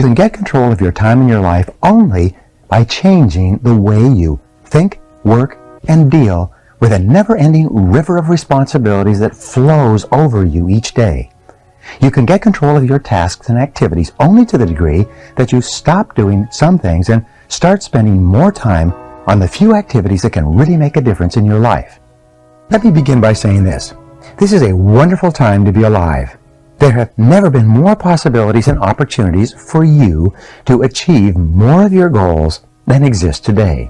You can get control of your time in your life only by changing the way you think, work, and deal with a never-ending river of responsibilities that flows over you each day. You can get control of your tasks and activities only to the degree that you stop doing some things and start spending more time on the few activities that can really make a difference in your life. Let me begin by saying this. This is a wonderful time to be alive. There have never been more possibilities and opportunities for you to achieve more of your goals than exist today.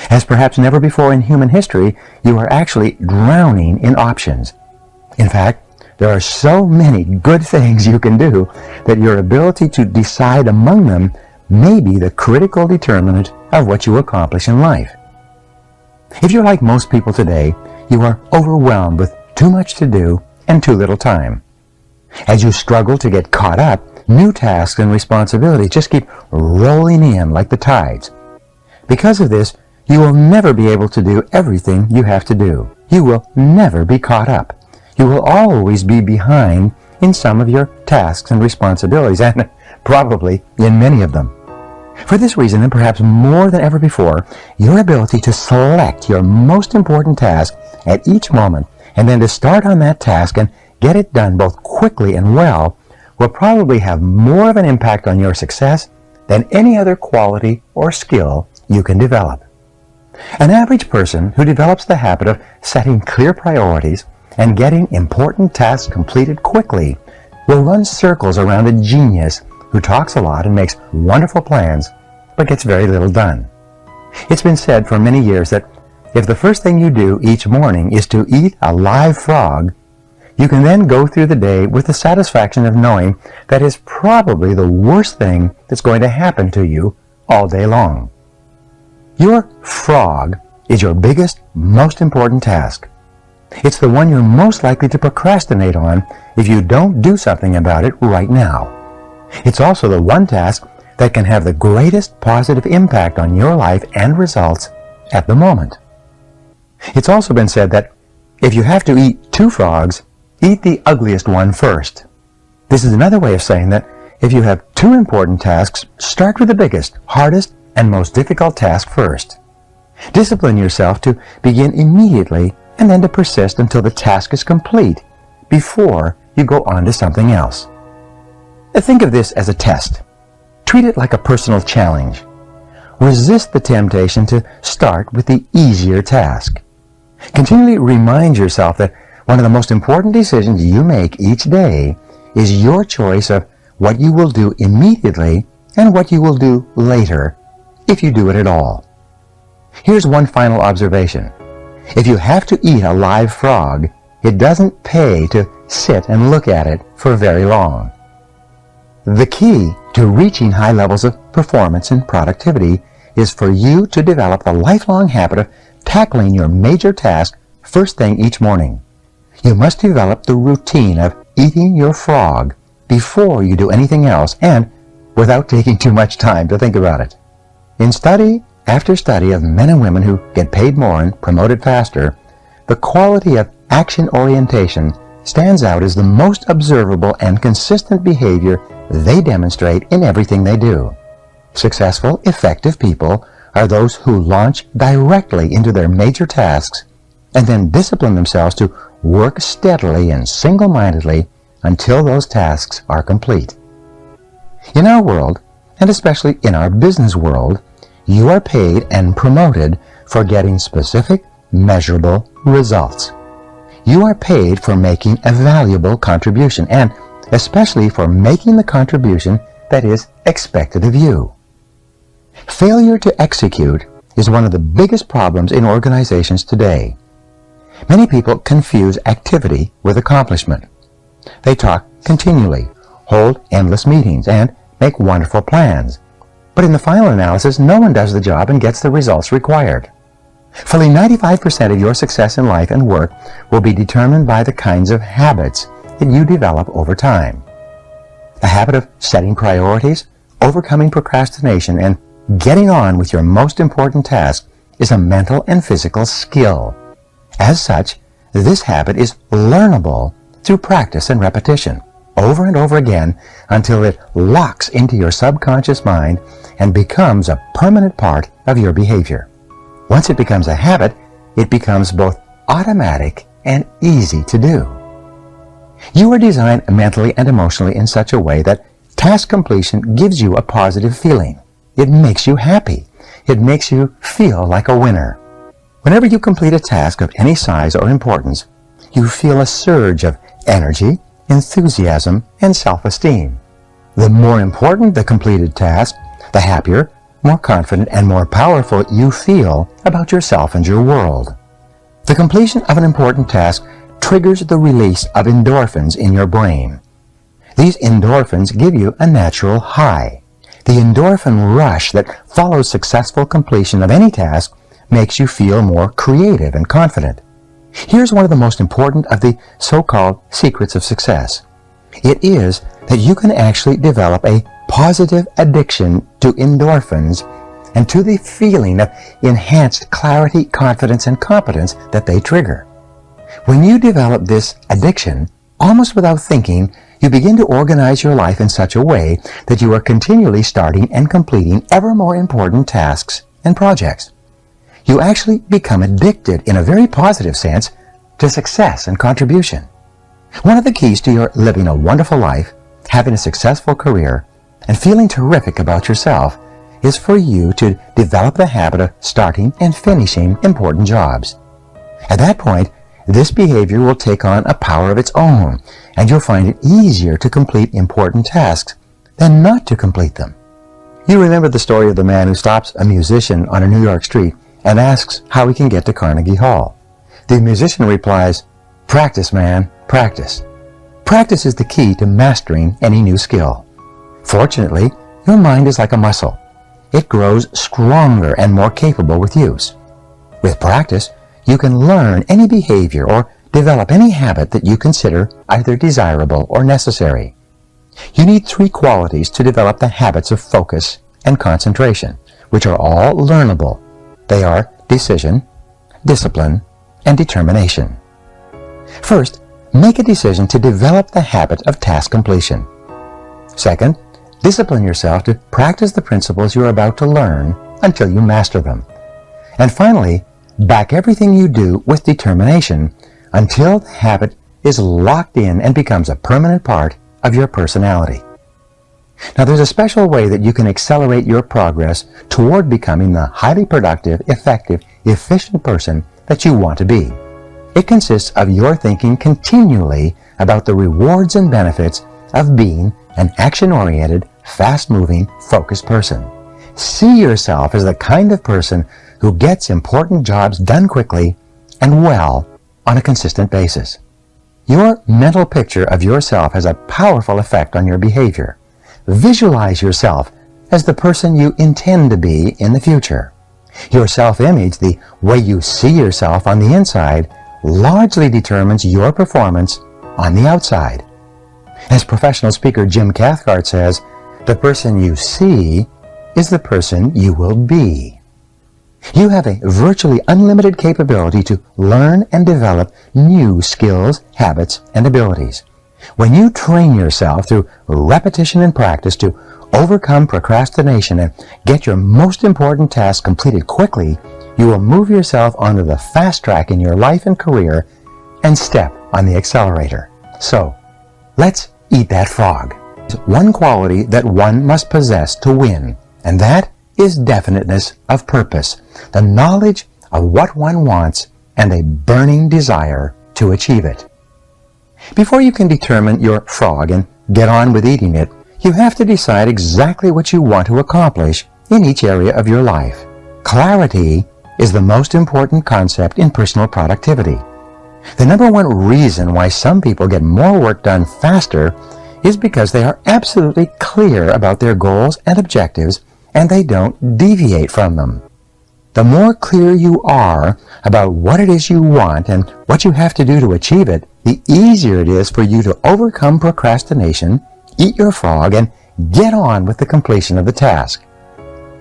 As perhaps never before in human history, you are actually drowning in options. In fact, there are so many good things you can do that your ability to decide among them may be the critical determinant of what you accomplish in life. If you're like most people today, you are overwhelmed with too much to do and too little time. As you struggle to get caught up, new tasks and responsibilities just keep rolling in like the tides. Because of this, you will never be able to do everything you have to do. You will never be caught up. You will always be behind in some of your tasks and responsibilities, and probably in many of them. For this reason, and perhaps more than ever before, your ability to select your most important task at each moment and then to start on that task and get it done both quickly and well will probably have more of an impact on your success than any other quality or skill you can develop. An average person who develops the habit of setting clear priorities and getting important tasks completed quickly will run circles around a genius who talks a lot and makes wonderful plans but gets very little done. It's been said for many years that if the first thing you do each morning is to eat a live frog, you can then go through the day with the satisfaction of knowing that is probably the worst thing that's going to happen to you all day long. Your frog is your biggest, most important task. It's the one you're most likely to procrastinate on if you don't do something about it right now. It's also the one task that can have the greatest positive impact on your life and results at the moment. It's also been said that if you have to eat two frogs, eat the ugliest one first. This is another way of saying that if you have two important tasks, start with the biggest, hardest, and most difficult task first. Discipline yourself to begin immediately and then to persist until the task is complete before you go on to something else. Think of this as a test. Treat it like a personal challenge. Resist the temptation to start with the easier task. Continually remind yourself that one of the most important decisions you make each day is your choice of what you will do immediately and what you will do later, if you do it at all. Here's one final observation. If you have to eat a live frog, it doesn't pay to sit and look at it for very long. The key to reaching high levels of performance and productivity is for you to develop the lifelong habit of tackling your major task first thing each morning. You must develop the routine of eating your frog before you do anything else and without taking too much time to think about it. In study after study of men and women who get paid more and promoted faster, the quality of action orientation stands out as the most observable and consistent behavior they demonstrate in everything they do. Successful, effective people are those who launch directly into their major tasks and then discipline themselves to work steadily and single-mindedly until those tasks are complete. In our world, and especially in our business world, you are paid and promoted for getting specific, measurable results. You are paid for making a valuable contribution, and especially for making the contribution that is expected of you. Failure to execute is one of the biggest problems in organizations today. Many people confuse activity with accomplishment. They talk continually, hold endless meetings, and make wonderful plans. But in the final analysis, no one does the job and gets the results required. Fully 95% of your success in life and work will be determined by the kinds of habits that you develop over time. A habit of setting priorities, overcoming procrastination, and getting on with your most important task is a mental and physical skill. As such, this habit is learnable through practice and repetition. over and over again until it locks into your subconscious mind and becomes a permanent part of your behavior. Once it becomes a habit, it becomes both automatic and easy to do. You are designed mentally and emotionally in such a way that task completion gives you a positive feeling. It makes you happy. It makes you feel like a winner. Whenever you complete a task of any size or importance, you feel a surge of energy, enthusiasm, and self-esteem. The more important the completed task, the happier, more confident, and more powerful you feel about yourself and your world. The completion of an important task triggers the release of endorphins in your brain. These endorphins give you a natural high. The endorphin rush that follows successful completion of any task makes you feel more creative and confident. Here's one of the most important of the so-called secrets of success. It is that you can actually develop a positive addiction to endorphins and to the feeling of enhanced clarity, confidence, and competence that they trigger. When you develop this addiction, almost without thinking, you begin to organize your life in such a way that you are continually starting and completing ever more important tasks and projects. You actually become addicted, in a very positive sense, to success and contribution. One of the keys to your living a wonderful life, having a successful career, and feeling terrific about yourself is for you to develop the habit of starting and finishing important jobs. At that point, this behavior will take on a power of its own, and you'll find it easier to complete important tasks than not to complete them. You remember the story of the man who stops a musician on a New York street and asks how he can get to Carnegie Hall. The musician replies, "Practice, man, practice." Practice is the key to mastering any new skill. Fortunately, your mind is like a muscle. It grows stronger and more capable with use. With practice, you can learn any behavior or develop any habit that you consider either desirable or necessary. You need 3 qualities to develop the habits of focus and concentration, which are all learnable. They are decision, discipline, and determination. First, make a decision to develop the habit of task completion. Second, discipline yourself to practice the principles you are about to learn until you master them. And finally, back everything you do with determination until the habit is locked in and becomes a permanent part of your personality. Now, there's a special way that you can accelerate your progress toward becoming the highly productive, effective, efficient person that you want to be. It consists of your thinking continually about the rewards and benefits of being an action-oriented, fast-moving, focused person. See yourself as the kind of person who gets important jobs done quickly and well on a consistent basis. Your mental picture of yourself has a powerful effect on your behavior. Visualize yourself as the person you intend to be in the future. Your self-image, the way you see yourself on the inside, largely determines your performance on the outside. As professional speaker Jim Cathcart says, the person you see is the person you will be. You have a virtually unlimited capability to learn and develop new skills, habits, and abilities. When you train yourself through repetition and practice to overcome procrastination and get your most important tasks completed quickly, you will move yourself onto the fast track in your life and career and step on the accelerator. So, let's eat that frog. There's one quality that one must possess to win, and that is definiteness of purpose, the knowledge of what one wants and a burning desire to achieve it. Before you can determine your frog and get on with eating it, you have to decide exactly what you want to accomplish in each area of your life. Clarity is the most important concept in personal productivity. The number one reason why some people get more work done faster is because they are absolutely clear about their goals and objectives and they don't deviate from them. The more clear you are about what it is you want and what you have to do to achieve it, the easier it is for you to overcome procrastination, eat your frog, and get on with the completion of the task.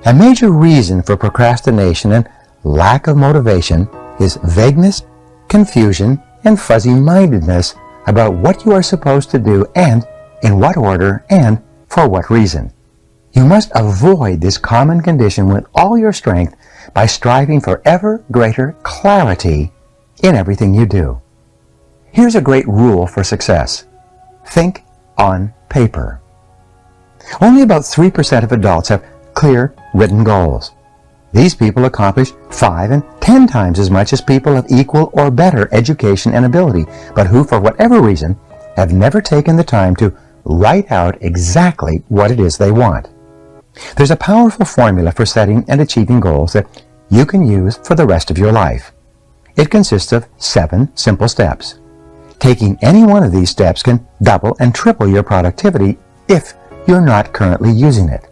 A major reason for procrastination and lack of motivation is vagueness, confusion, and fuzzy-mindedness about what you are supposed to do and in what order, and for what reason. You must avoid this common condition with all your strength by striving for ever greater clarity in everything you do. Here's a great rule for success. Think on paper. Only about 3% of adults have clear written goals. These people accomplish 5 and 10 times as much as people of equal or better education and ability, but who, for whatever reason, have never taken the time to write out exactly what it is they want. There's a powerful formula for setting and achieving goals that you can use for the rest of your life. It consists of 7 simple steps. Taking any one of these steps can double and triple your productivity if you're not currently using it.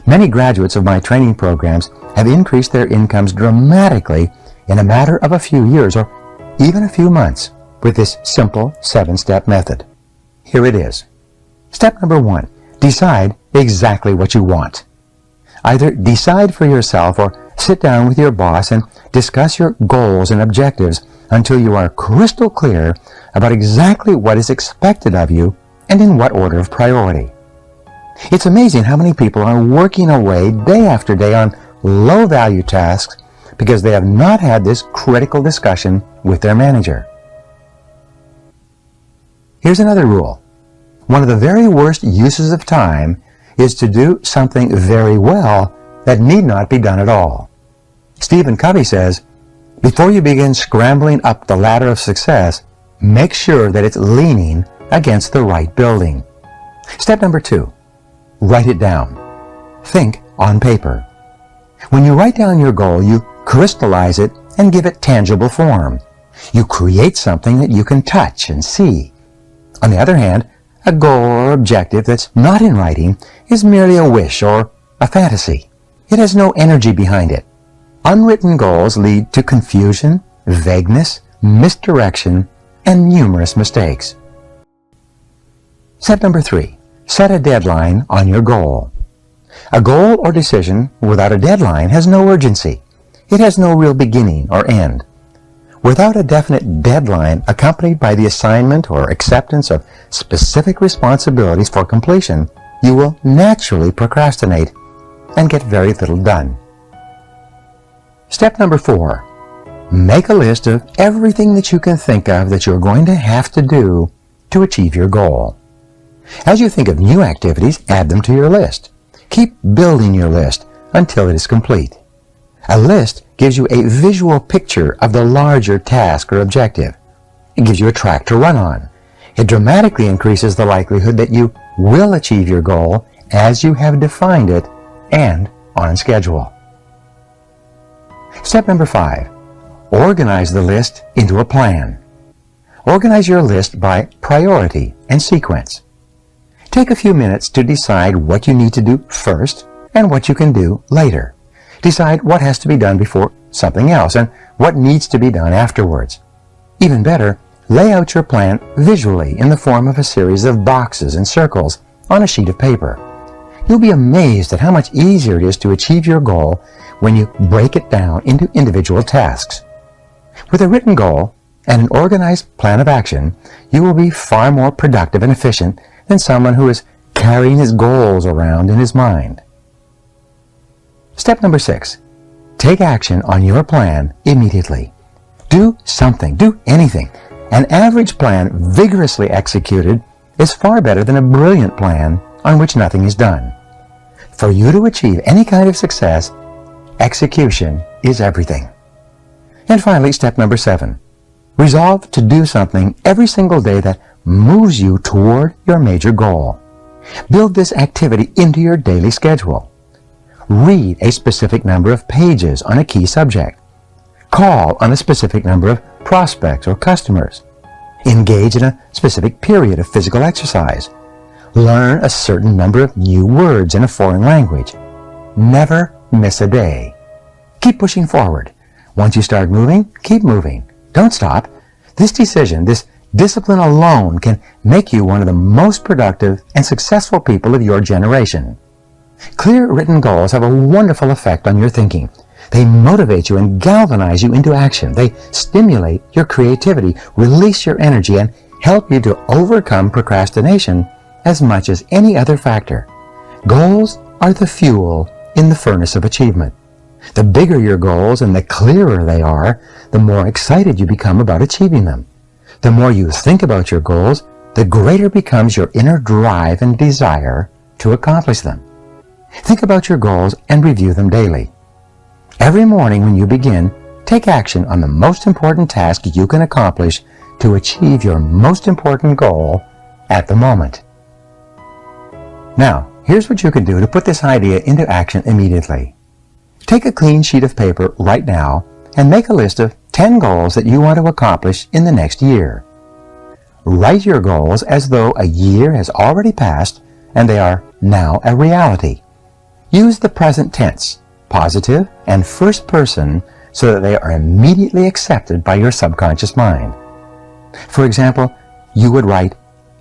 Many graduates of my training programs have increased their incomes dramatically in a matter of a few years or even a few months with this simple 7-step method. Here it is. Step number 1. Decide exactly what you want. Either decide for yourself or sit down with your boss and discuss your goals and objectives until you are crystal clear about exactly what is expected of you and in what order of priority. It's amazing how many people are working away day after day on low-value tasks because they have not had this critical discussion with their manager. Here's another rule. One of the very worst uses of time is to do something very well that need not be done at all. Stephen Covey says, before you begin scrambling up the ladder of success, make sure that it's leaning against the right building. Step number 2. Write it down. Think on paper. When you write down your goal, you crystallize it and give it tangible form. You create something that you can touch and see. On the other hand, a goal or objective that's not in writing is merely a wish or a fantasy. It has no energy behind it. Unwritten goals lead to confusion, vagueness, misdirection, and numerous mistakes. Step number 3. Set a deadline on your goal. A goal or decision without a deadline has no urgency. It has no real beginning or end. Without a definite deadline accompanied by the assignment or acceptance of specific responsibilities for completion, you will naturally procrastinate and get very little done. Step number 4. Make a list of everything that you can think of that you're going to have to do to achieve your goal. As you think of new activities, add them to your list. Keep building your list until it is complete. A list gives you a visual picture of the larger task or objective. It gives you a track to run on. It dramatically increases the likelihood that you will achieve your goal as you have defined it and on schedule. Step number 5. Organize the list into a plan. Organize your list by priority and sequence. Take a few minutes to decide what you need to do first and what you can do later. Decide what has to be done before something else and what needs to be done afterwards. Even better, lay out your plan visually in the form of a series of boxes and circles on a sheet of paper. You'll be amazed at how much easier it is to achieve your goal when you break it down into individual tasks. With a written goal and an organized plan of action, you will be far more productive and efficient than someone who is carrying his goals around in his mind. Step number 6. Take action on your plan immediately. Do something, do anything. An average plan vigorously executed is far better than a brilliant plan on which nothing is done. For you to achieve any kind of success, execution is everything. And finally, step number 7. Resolve to do something every single day that moves you toward your major goal. Build this activity into your daily schedule. Read a specific number of pages on a key subject. Call on a specific number of prospects or customers. Engage in a specific period of physical exercise. Learn a certain number of new words in a foreign language. Never miss a day. Keep pushing forward. Once you start moving, keep moving. Don't stop. This decision, this discipline alone can make you one of the most productive and successful people of your generation. Clear written goals have a wonderful effect on your thinking. They motivate you and galvanize you into action. They stimulate your creativity, release your energy, and help you to overcome procrastination as much as any other factor. Goals are the fuel in the furnace of achievement. The bigger your goals and the clearer they are, the more excited you become about achieving them. The more you think about your goals, the greater becomes your inner drive and desire to accomplish them. Think about your goals and review them daily. Every morning when you begin, take action on the most important task you can accomplish to achieve your most important goal at the moment. Now, here's what you can do to put this idea into action immediately. Take a clean sheet of paper right now and make a list of 10 goals that you want to accomplish in the next year. Write your goals as though a year has already passed and they are now a reality. Use the present tense, positive and first person, so that they are immediately accepted by your subconscious mind. For example, you would write,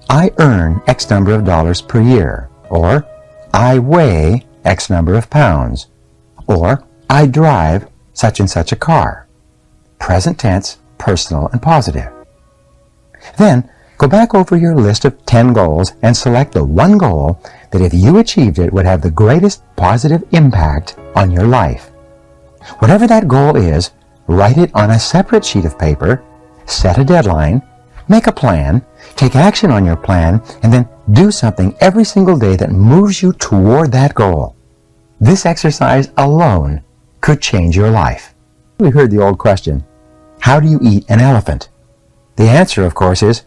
I earn X number of dollars per year, or I weigh X number of pounds, or I drive such and such a car. Present tense, personal, and positive. Then, go back over your list of 10 goals and select the one goal that if you achieved it would have the greatest positive impact on your life. Whatever that goal is, write it on a separate sheet of paper, set a deadline, make a plan, take action on your plan, and then do something every single day that moves you toward that goal. This exercise alone could change your life. We heard the old question, how do you eat an elephant? The answer, of course, is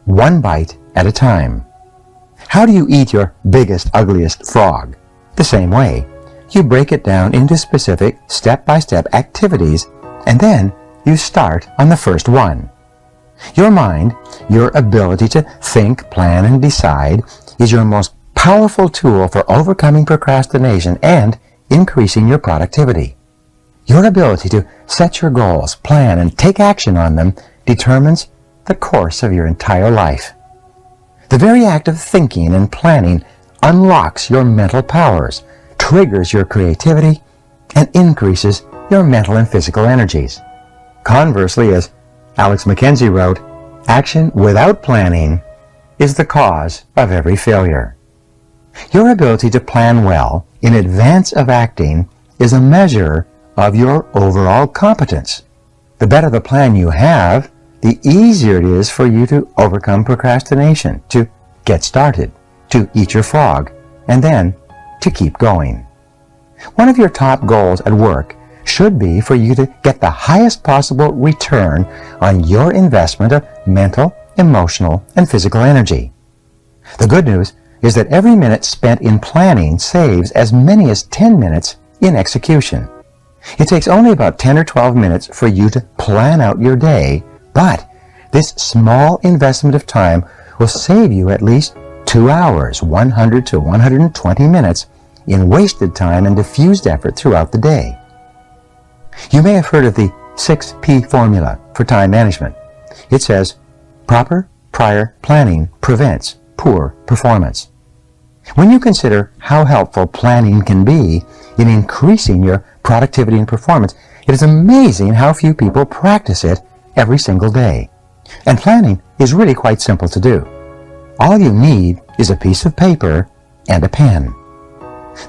one bite at a time. How do you eat your biggest, ugliest frog? The same way. You break it down into specific step-by-step activities, and then you start on the first one. Your mind, your ability to think, plan, and decide, is your most powerful tool for overcoming procrastination and increasing your productivity. Your ability to set your goals, plan, and take action on them determines the course of your entire life. The very act of thinking and planning unlocks your mental powers, triggers your creativity, and increases your mental and physical energies. Conversely, as Alex McKenzie wrote, action without planning is the cause of every failure. Your ability to plan well in advance of acting is a measure of your overall competence. The better the plan you have, the easier it is for you to overcome procrastination, to get started, to eat your frog, and then to keep going. One of your top goals at work should be for you to get the highest possible return on your investment of mental, emotional, and physical energy. The good news is that every minute spent in planning saves as many as 10 minutes in execution. It takes only about 10 or 12 minutes for you to plan out your day, but this small investment of time will save you at least 2 hours, 100 to 120 minutes in wasted time and diffused effort throughout the day. You may have heard of the 6P formula for time management. It says, proper prior planning prevents poor performance. When you consider how helpful planning can be in increasing your productivity and performance, it is amazing how few people practice it every single day. And planning is really quite simple to do. All you need is a piece of paper and a pen.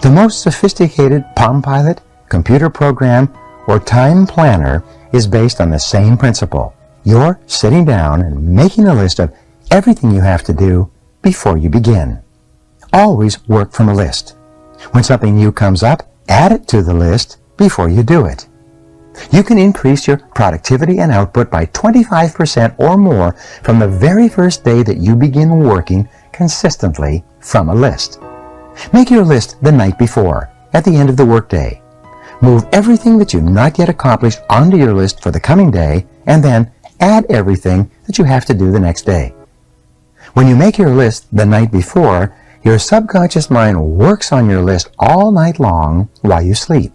The most sophisticated Palm Pilot, computer program, or time planner is based on the same principle. You're sitting down and making a list of everything you have to do before you begin. Always work from a list. When something new comes up, add it to the list before you do it. You can increase your productivity and output by 25% or more from the very first day that you begin working consistently from a list. Make your list the night before, at the end of the workday. Move everything that you've not yet accomplished onto your list for the coming day, and then add everything that you have to do the next day. When you make your list the night before, your subconscious mind works on your list all night long while you sleep.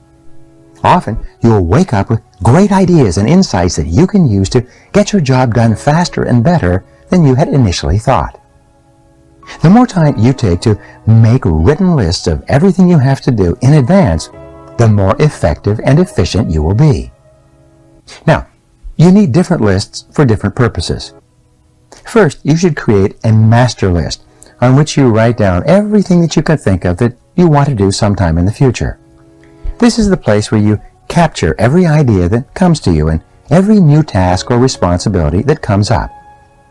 Often, you'll wake up with great ideas and insights that you can use to get your job done faster and better than you had initially thought. The more time you take to make written lists of everything you have to do in advance, the more effective and efficient you will be. Now, you need different lists for different purposes. First, you should create a master list on which you write down everything that you can think of that you want to do sometime in the future. This is the place where you capture every idea that comes to you and every new task or responsibility that comes up.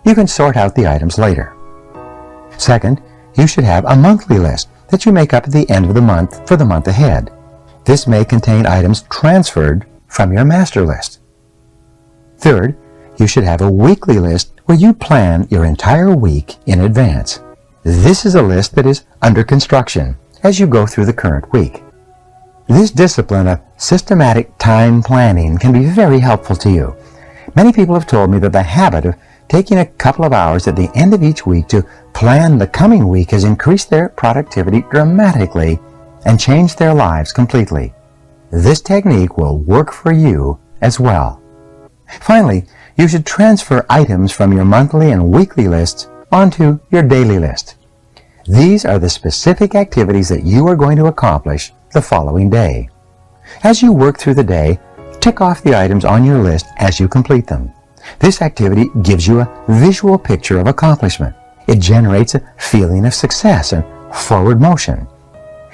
You can sort out the items later. Second, you should have a monthly list that you make up at the end of the month for the month ahead. This may contain items transferred from your master list. Third, you should have a weekly list where you plan your entire week in advance. This is a list that is under construction as you go through the current week. This discipline of systematic time planning can be very helpful to you. Many people have told me that the habit of taking a couple of hours at the end of each week to plan the coming week has increased their productivity dramatically and changed their lives completely. This technique will work for you as well. Finally, you should transfer items from your monthly and weekly lists onto your daily list. These are the specific activities that you are going to accomplish the following day. As you work through the day, tick off the items on your list as you complete them. This activity gives you a visual picture of accomplishment. It generates a feeling of success and forward motion.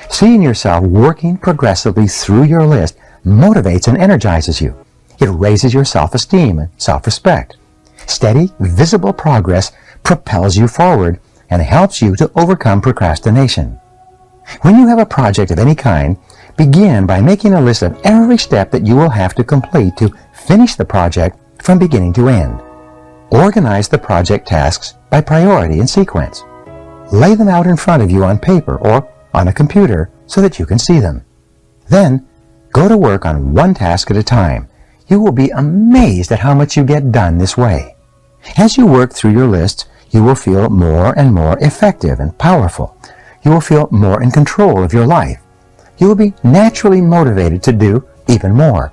Seeing yourself working progressively through your list motivates and energizes you. It raises your self-esteem and self-respect. Steady, visible progress propels you forward and helps you to overcome procrastination. When you have a project of any kind, begin by making a list of every step that you will have to complete to finish the project from beginning to end. Organize the project tasks by priority and sequence. Lay them out in front of you on paper or on a computer so that you can see them. Then, go to work on one task at a time. You will be amazed at how much you get done this way. As you work through your list, you will feel more and more effective and powerful. You will feel more in control of your life. You will be naturally motivated to do even more.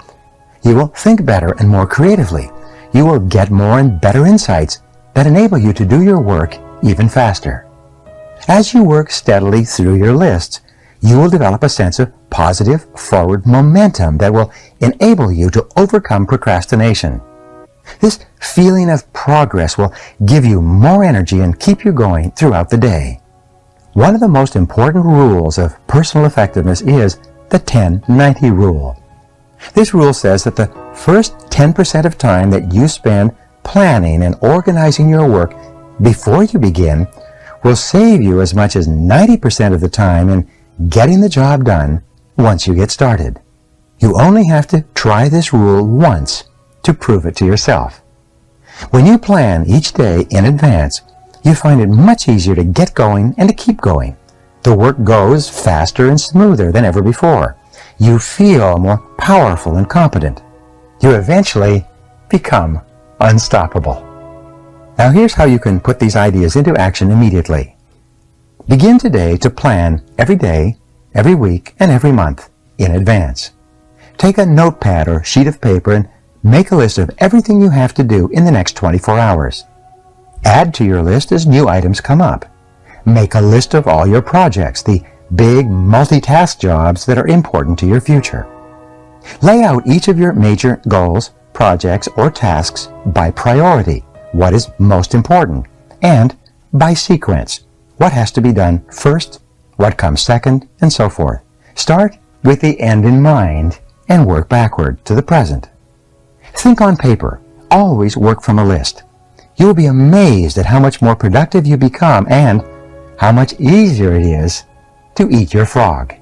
You will think better and more creatively. You will get more and better insights that enable you to do your work even faster. As you work steadily through your lists, you will develop a sense of positive forward momentum that will enable you to overcome procrastination. This feeling of progress will give you more energy and keep you going throughout the day. One of the most important rules of personal effectiveness is the 10-90 rule. This rule says that the first 10% of time that you spend planning and organizing your work before you begin will save you as much as 90% of the time in getting the job done once you get started. You only have to try this rule once to prove it to yourself. When you plan each day in advance, you find it much easier to get going and to keep going. The work goes faster and smoother than ever before. You feel more powerful and competent. You eventually become unstoppable. Now here's how you can put these ideas into action immediately. Begin today to plan every day, every week, and every month in advance. Take a notepad or sheet of paper and make a list of everything you have to do in the next 24 hours. Add to your list as new items come up. Make a list of all your projects, the big multitask jobs that are important to your future. Lay out each of your major goals, projects, or tasks by priority, what is most important, and by sequence, what has to be done first, what comes second, and so forth. Start with the end in mind and work backward to the present. Think on paper. Always work from a list. You will be amazed at how much more productive you become and how much easier it is to eat your frog.